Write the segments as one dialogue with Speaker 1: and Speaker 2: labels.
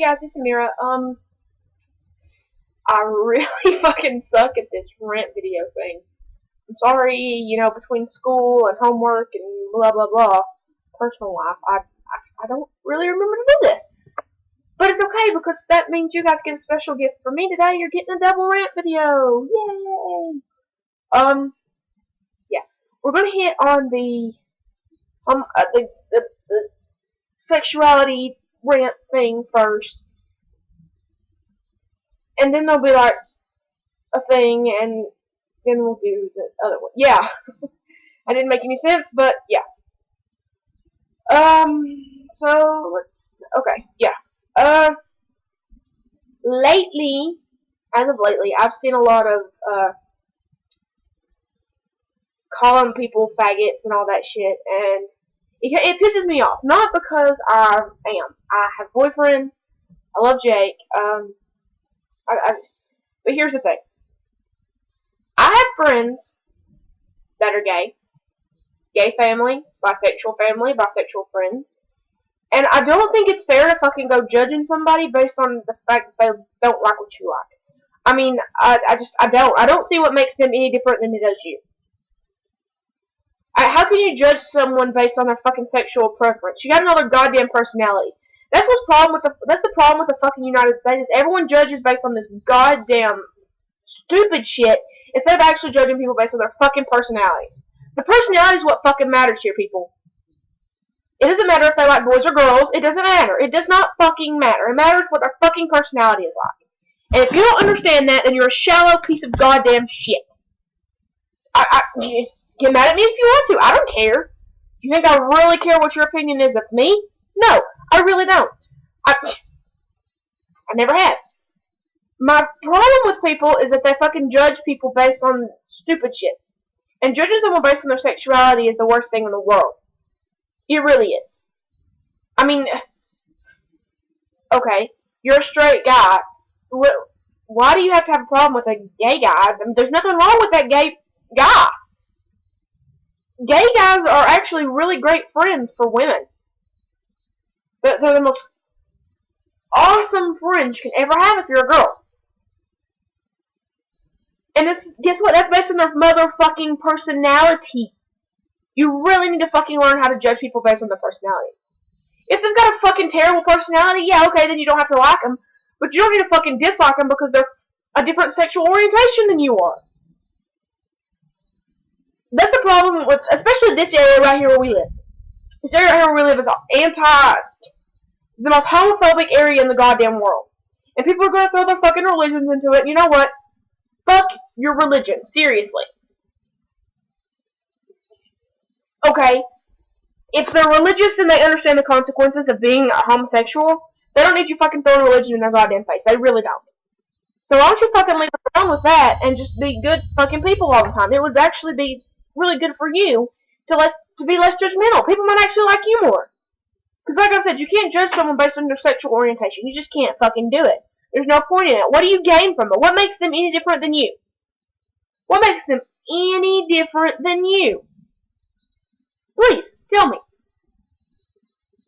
Speaker 1: guys, it's Amira. I really fucking suck at this rant video thing. I'm sorry, between school and homework and blah blah blah, personal life, I don't really remember to do this. But it's okay because that means you guys get a special gift for me today. You're getting a double rant video. Yay! Yeah, we're gonna hit on the sexuality rant thing first, and then there'll be like a thing, and then we'll do the other one. Yeah, I didn't make any sense, but yeah. So okay, yeah. Lately, as of lately, I've seen a lot of calling people faggots and all that shit, and it pisses me off. Not because I am. I have a boyfriend. I love Jake. But here's the thing. I have friends that are gay family, bisexual friends, and I don't think it's fair to fucking go judging somebody based on the fact that they don't like what you like. I mean, I don't see what makes them any different than it does you. How can you judge someone based on their fucking sexual preference? You got another goddamn personality. That's the problem with the fucking United States. Is everyone judges based on this goddamn stupid shit instead of actually judging people based on their fucking personalities. The personality is what fucking matters here, people. It doesn't matter if they like boys or girls. It doesn't matter. It does not fucking matter. It matters what their fucking personality is like. And if you don't understand that, then you're a shallow piece of goddamn shit. Get mad at me if you want to. I don't care. You think I really care what your opinion is of me? No, I really don't. I never have. My problem with people is that they fucking judge people based on stupid shit. And judging someone based on their sexuality is the worst thing in the world. It really is. I mean, okay, you're a straight guy. Why do you have to have a problem with a gay guy? I mean, there's nothing wrong with that gay guy. Gay guys are actually really great friends for women. They're the most awesome friends you can ever have if you're a girl. And guess what? That's based on their motherfucking personality. You really need to fucking learn how to judge people based on their personality. If they've got a fucking terrible personality, yeah, okay, then you don't have to like them. But you don't need to fucking dislike them because they're a different sexual orientation than you are. That's the problem with, especially this area right here where we live. This area right here where we live is the most homophobic area in the goddamn world. And people are going to throw their fucking religions into it. And you know what? Fuck your religion. Seriously. Okay. If they're religious, then they understand the consequences of being a homosexual. They don't need you fucking throwing religion in their goddamn face. They really don't. So why don't you fucking leave them alone with that and just be good fucking people all the time? It would actually be really good for you to be less judgmental. People might actually like you more. Because like I said, you can't judge someone based on their sexual orientation. You just can't fucking do it. There's no point in it. What do you gain from it? What makes them any different than you? What makes them any different than you? Please, tell me.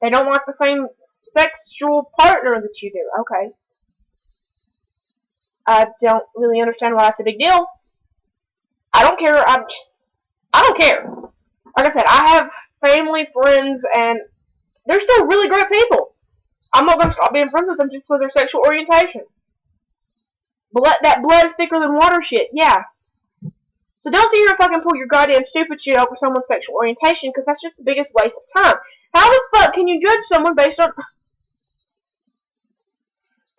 Speaker 1: They don't like the same sexual partner that you do. Okay. I don't really understand why that's a big deal. I don't care. I don't care. Like I said, I have family, friends, and they're still really great people. I'm not going to stop being friends with them just for their sexual orientation. That blood is thicker than water shit, yeah. So don't sit here and fucking pull your goddamn stupid shit over someone's sexual orientation, because that's just the biggest waste of time. How the fuck can you judge someone based on...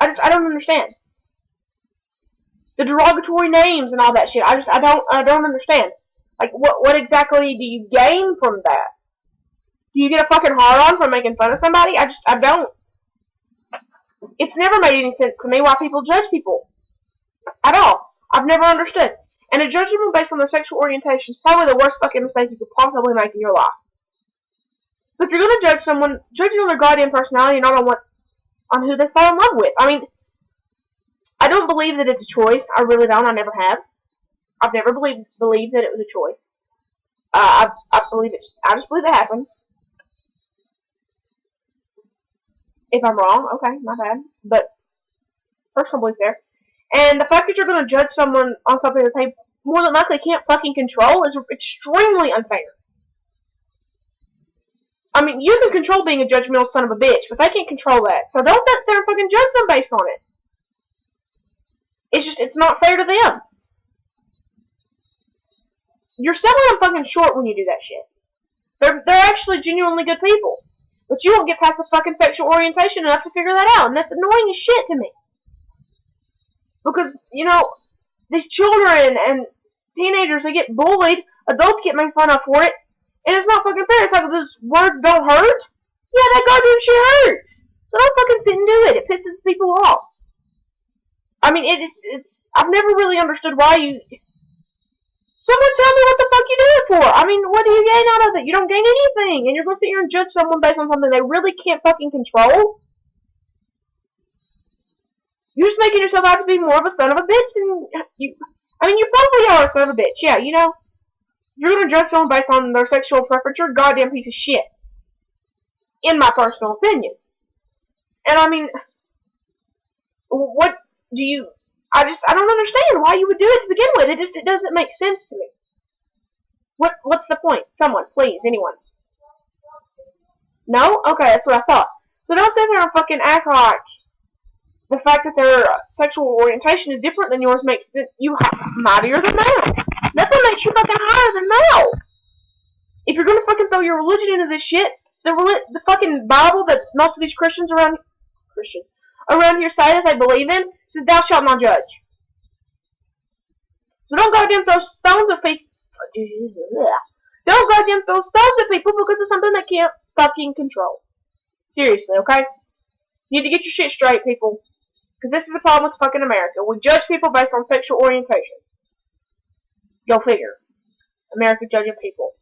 Speaker 1: I don't understand. The derogatory names and all that shit, I don't understand. Like, what exactly do you gain from that? Do you get a fucking hard-on for making fun of somebody? I don't. It's never made any sense to me why people judge people. At all. I've never understood. And to judge people based on their sexual orientation is probably the worst fucking mistake you could possibly make in your life. So if you're going to judge someone, judge on their goddamn personality, not on who they fall in love with. I mean, I don't believe that it's a choice. I really don't. I never have. I've never believed that it was a choice. I just believe it happens. If I'm wrong, okay, my bad. But personal belief there. And the fact that you're going to judge someone on something that they more than likely can't fucking control is extremely unfair. I mean, you can control being a judgmental son of a bitch, but they can't control that. So don't sit there and fucking judge them based on it. It's not fair to them. You're selling them fucking short when you do that shit. They're actually genuinely good people. But you won't get past the fucking sexual orientation enough to figure that out, and that's annoying as shit to me. Because, these children and teenagers, they get bullied, adults get made fun of for it, and it's not fucking fair. It's like those words don't hurt. Yeah, that goddamn shit hurts. So don't fucking sit and do it. It pisses people off. I mean, I've never really understood why you... Someone tell me what the fuck you do it for. I mean, what do you gain out of it? You don't gain anything. And you're going to sit here and judge someone based on something they really can't fucking control? You're just making yourself out to be more of a son of a bitch than you... I mean, you probably are a son of a bitch. Yeah, If you're going to judge someone based on their sexual preference, you're a goddamn piece of shit. In my personal opinion. And I mean... What do you... I don't understand why you would do it to begin with. It doesn't make sense to me. What's the point? Someone, please, anyone. No? Okay, that's what I thought. So don't sit there and fucking act like the fact that their sexual orientation is different than yours makes you mightier than thou. Nothing makes you fucking higher than thou. If you're gonna fucking throw your religion into this shit, the fucking Bible that most of these Christians around here say that they believe in says, "Thou shalt not judge." So don't goddamn throw stones at people. Don't goddamn throw stones at people because it's something they can't fucking control. Seriously, okay? You need to get your shit straight, people. Because this is the problem with fucking America. We judge people based on sexual orientation. Go figure. America judging people.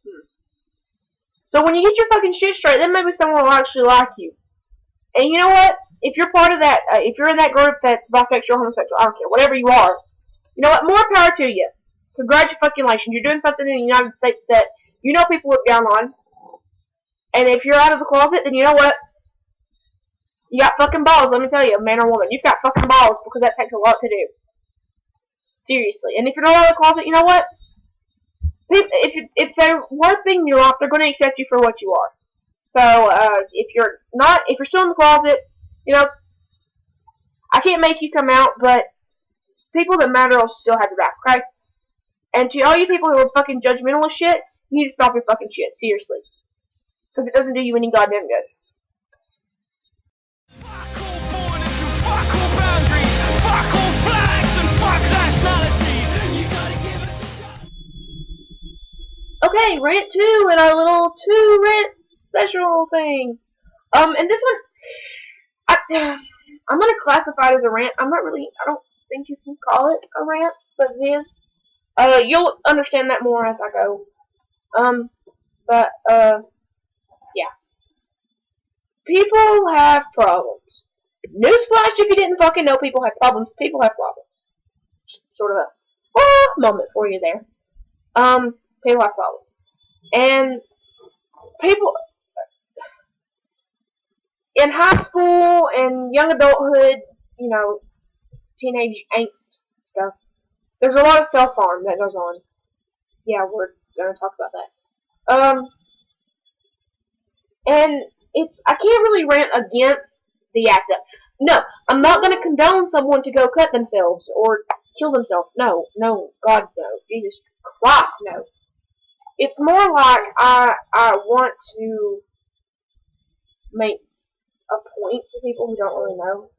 Speaker 1: So when you get your fucking shit straight, then maybe someone will actually like you. And you know what? If you're part of that, if you're in that group that's bisexual, homosexual, I don't care, whatever you are, you know what? More power to you. Congratulations. You're doing something in the United States that people look down on. And if you're out of the closet, then you know what? You got fucking balls, let me tell you, man or woman. You've got fucking balls because that takes a lot to do. Seriously. And if you're not out of the closet, you know what? If they're worth being your off, they're going to accept you for what you are. So, if you're still in the closet, I can't make you come out, but people that matter will still have your back, okay? And to all you people who are fucking judgmental as shit, you need to stop your fucking shit, seriously. Because it doesn't do you any goddamn good. Okay, rant 2 and our little 2 rant special thing. And this one, I'm gonna classify it as a rant. I don't think you can call it a rant, but it is. You'll understand that more as I go. Yeah. People have problems. Newsflash, if you didn't fucking know people have problems, people have problems. Sort of a moment for you there. People have problems. And people in high school and young adulthood, teenage angst stuff, there's a lot of self-harm that goes on. Yeah, we're gonna talk about that. And I can't really rant against the act of, no, I'm not gonna condone someone to go cut themselves or kill themselves. No, God, no. Jesus Christ, no. It's more like I want to make a point to people who don't really know.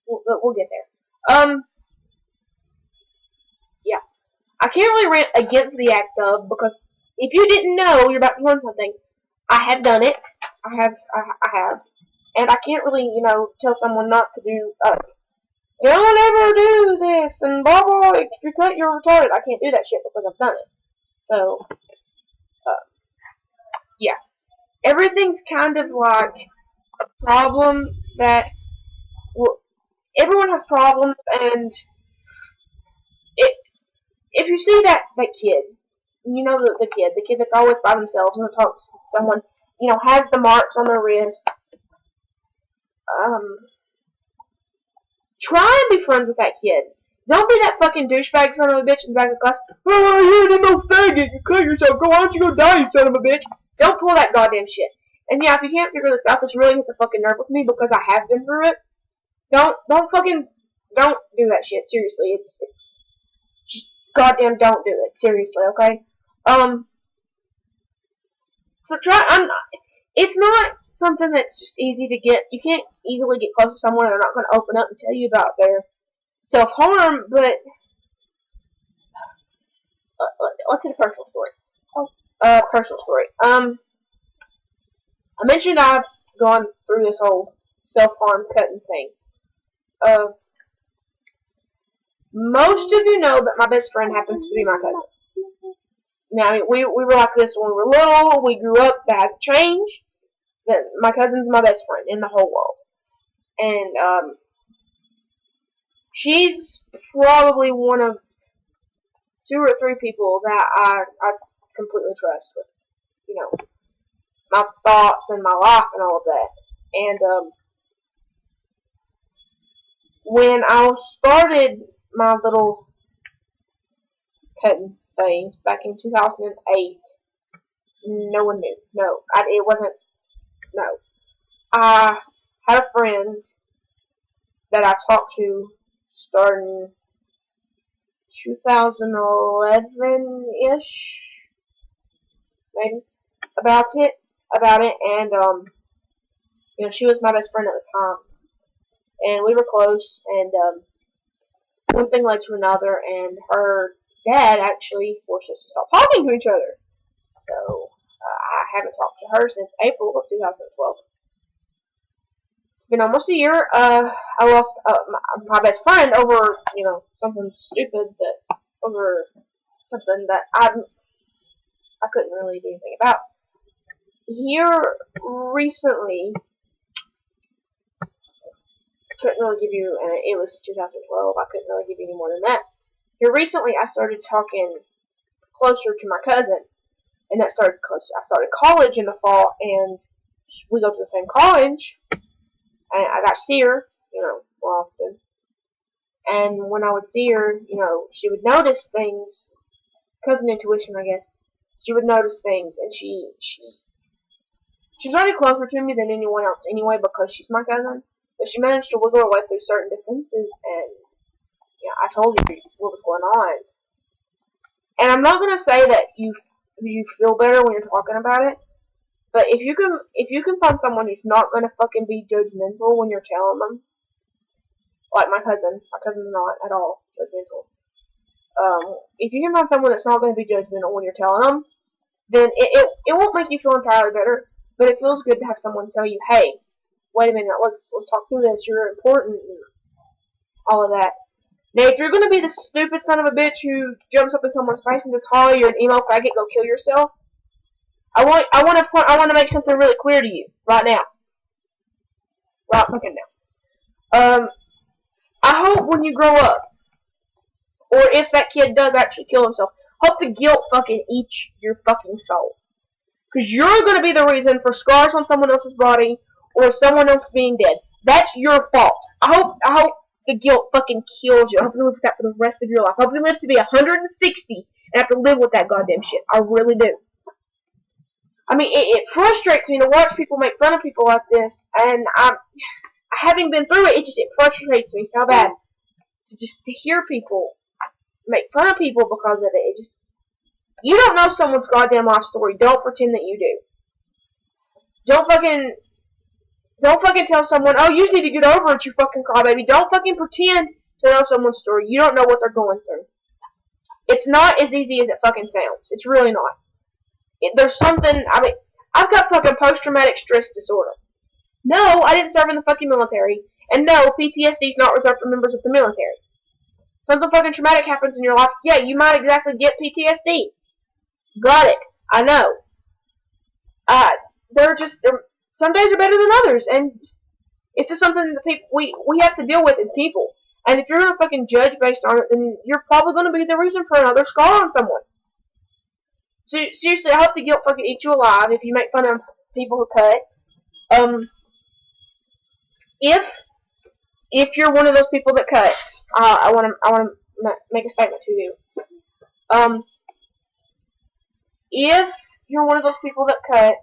Speaker 1: We'll get there. Yeah. I can't really rant against the act of, because if you didn't know, you're about to learn something. I have done it. I have. And I can't really, tell someone not to do, don't ever do this, and blah, blah, if you cut, you're retarded. I can't do that shit because I've done it. So, yeah. Everything's kind of like a problem that, everyone has problems, and if you see that kid, the kid that's always by themselves and talks to someone, has the marks on their wrist, try and be friends with that kid. Don't be that fucking douchebag son of a bitch in the back of the class. Oh, you didn't know faggot. You cut yourself. Go, why don't you go die, you son of a bitch? Don't pull that goddamn shit. And yeah, if you can't figure this out, this really hits a fucking nerve with me because I have been through it. Don't do that shit. Seriously, it's just goddamn don't do it. Seriously, okay? So it's not something that's just easy to get. You can't easily get close to someone and they're not going to open up and tell you about their self-harm, but let's hit a personal story. Personal story. I mentioned I've gone through this whole self-harm cutting thing. Most of you know that my best friend happens to be my cousin. Now, I mean, we were like this when we were little. We grew up. That has changed. That my cousin's my best friend in the whole world, and she's probably one of 2 or 3 people that I completely trust with, my thoughts and my life and all of that. And when I started my little cutting thing back in 2008, no one knew. No, it wasn't. No, I had a friend that I talked to starting 2011-ish, maybe, about it, and she was my best friend at the time, and we were close, and one thing led to another, and her dad actually forced us to stop talking to each other. So I haven't talked to her since April of 2012. It's been almost a year. I lost my best friend over something stupid, over something that I couldn't really do anything about. Here recently, I couldn't really give you, and it was 2012. I couldn't really give you any more than that. Here recently, I started talking closer to my cousin, and that started close. I started college in the fall, and we go to the same college, and I got to see her, more often. And when I would see her, she would notice things. Cousin intuition, I guess. She would notice things, and she's already closer to me than anyone else anyway because she's my cousin. But she managed to wiggle her way through certain defenses, and I told you what was going on. And I'm not gonna say that you feel better when you're talking about it, but if you can find someone who's not gonna fucking be judgmental when you're telling them, like my cousin's not at all judgmental. If you can find someone that's not gonna be judgmental when you're telling them, then it won't make you feel entirely better, but it feels good to have someone tell you, hey, wait a minute, let's talk through this. You're important, and all of that. Now, if you're gonna be the stupid son of a bitch who jumps up in someone's face and says, "Holly, you're an emo faggot, go kill yourself," I want to make something really clear to you right now, right fucking now. I hope when you grow up, or if that kid does actually kill himself, hope the guilt fucking eats your fucking soul. Because you're going to be the reason for scars on someone else's body or someone else being dead. That's your fault. I hope the guilt fucking kills you. I hope you live with that for the rest of your life. I hope you live to be 160 and have to live with that goddamn shit. I really do. I mean, it frustrates me to watch people make fun of people like this, and having been through it, it frustrates me so bad to hear people make fun of people because of it. You don't know someone's goddamn life story. Don't pretend that you do. Don't fucking tell someone, oh, you need to get over it, you fucking crybaby. Don't fucking pretend to know someone's story. You don't know what they're going through. It's not as easy as it fucking sounds. It's really not. There's something, I've got fucking post-traumatic stress disorder. No, I didn't serve in the fucking military. And no, PTSD is not reserved for members of the military. Something fucking traumatic happens in your life, yeah, you might exactly get PTSD. Got it. I know. Some days are better than others, and it's just something that we have to deal with as people. And if you're gonna fucking judge based on it, then you're probably gonna be the reason for another scar on someone. So seriously, I hope the guilt fucking eats you alive if you make fun of people who cut. if you're one of those people that cut, I want to make a statement to you. If you're one of those people that cut,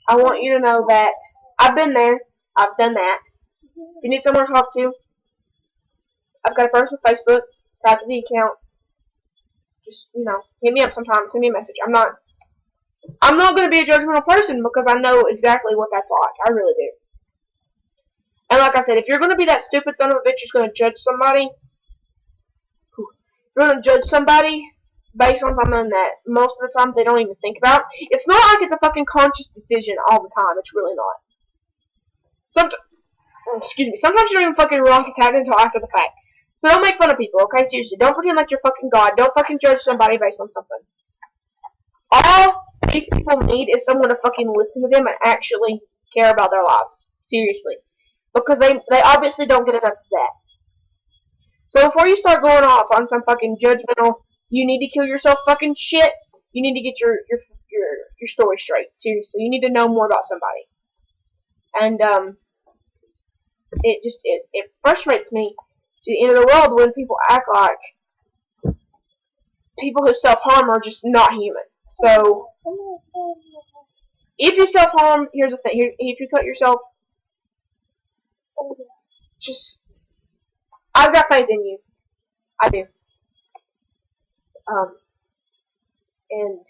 Speaker 1: I want you to know that I've been there. I've done that. If you need someone to talk to, I've got a personal Facebook. Type to the account. Just hit me up sometime. Send me a message. I'm not going to be a judgmental person because I know exactly what that's like. I really do. And like I said, if you're going to be that stupid son of a bitch who's going to judge somebody, based on something that most of the time they don't even think about, it's not like it's a fucking conscious decision all the time. It's really not. Sometimes you don't even fucking realize it's happening until after the fact. So don't make fun of people, okay? Seriously, don't pretend like you're fucking God. Don't fucking judge somebody based on something. All these people need is someone to fucking listen to them and actually care about their lives. Seriously. Because they obviously don't get enough of that. So before you start going off on some fucking judgmental, you need to kill yourself fucking shit, you need to get your story straight. Seriously. You need to know more about somebody. And, it frustrates me to the end of the world when people act like people who self-harm are just not human. So, if you self-harm, here's the thing, if you cut yourself, I've got faith in you. I do. And,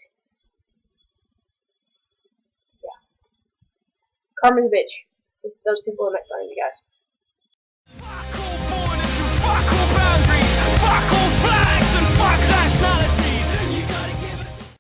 Speaker 1: yeah. Karma's a bitch. Those people that make fun of you guys.